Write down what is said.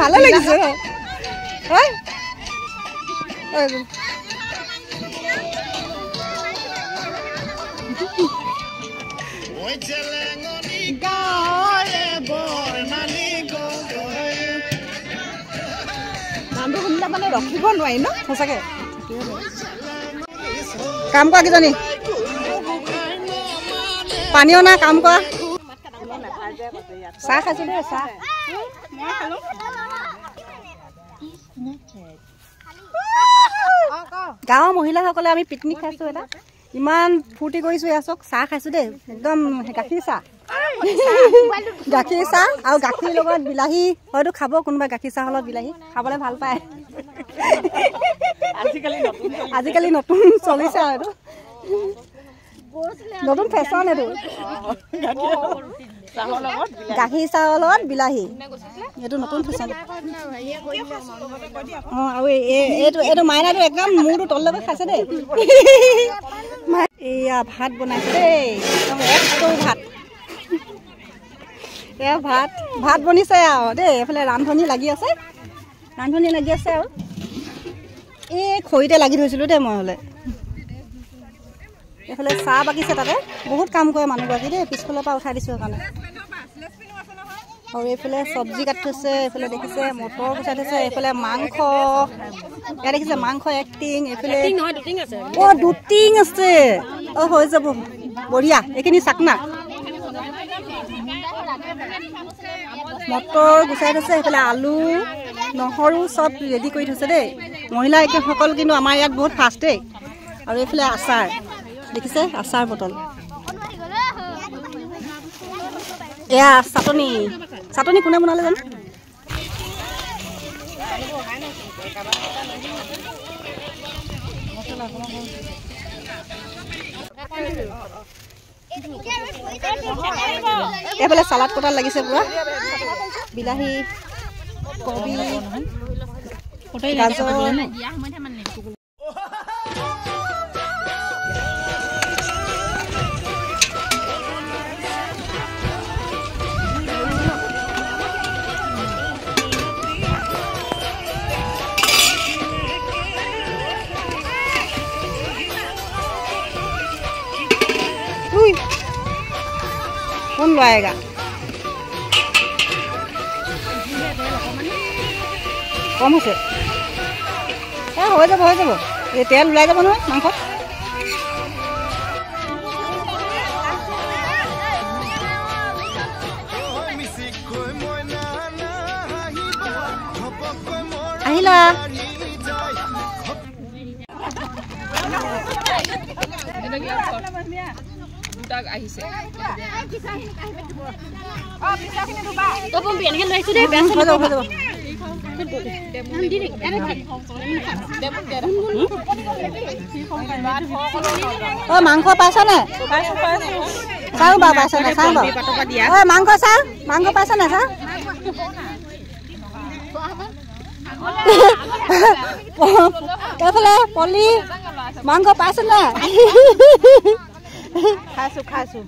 ভালো লাগিছে গানটো শুনিলে মানে ৰখিব নোৱাৰি ন সঁচাকে কাম কৰা কিজনী পানী অনা কাম কৰা চাহ খাইছো দেই চাহ গাঁৱৰ মহিলাসকলে আমি পিকনিক খাইছো এটা ইমান ফূৰ্তি কৰিছো এয়া চক চাহ খাইছো দেই একদম গাখীৰ চাহ আৰু গাখীৰ লগত বিলাহী হয়তো খাব কোনোবা গাখীৰ চাহৰ লগত বিলাহী খাবলৈ ভাল পায় আজিকালি নতুন চলিছে আৰু নতুন ফেশ্বন এইটো গাখীৰ চাহৰ লগত বিলাহী এইটো নতুন ফেশ্বন আৰু এইটো মাইনাটো একদম মূৰটো তললৈকে খাইছে দেই এয়া ভাত বনাইছে দেই একদম ভাত এয়া ভাত বনিছে আৰু দেই এইফালে ৰান্ধনি লাগি আছে আৰু এই খৰিতে লাগি থৈছিলোঁ দেই মই হ'লে এইফালে চাহ বাকিছে তাতে বহুত কাম কৰে মানুহগৰাকী দেই পিছফালৰ পৰা উঠাই দিছোঁ সেইকাৰণে আৰু এইফালে চব্জি কাটি থৈছে এইফালে দেখিছে মটৰ গুচাই থৈছে এইফালে মাংস ইয়াত দেখিছে মাংস একটিং এইফালে দুটিং আছে হৈ যাব বঢ়িয়া এইখিনি চাকনা মটৰ গুচাই থৈছে সেইফালে আলু নহৰু চব ৰেডি কৰি থৈছে দেই মহিলাসকল কিন্তু আমাৰ ইয়াত বহুত ফাষ্ট দেই আৰু এইফালে আচাৰ দেখিছে আচাৰ বটল এয়া চাটনি কোনে বনালে জানো এইফালে চালাড কটাত লাগিছে পুৰা বিলাহী কবি গাজৰ कौन लाएगा कम है हो যাব ये तेल ऊल् যাব ना मांस আহিলা আহিছে মাংস পাইছা নে চাও বা পাইছা নে চাও বা মাংস পাইছা নে চা এইফালে পলি মাংস পাইছে নে খাইছো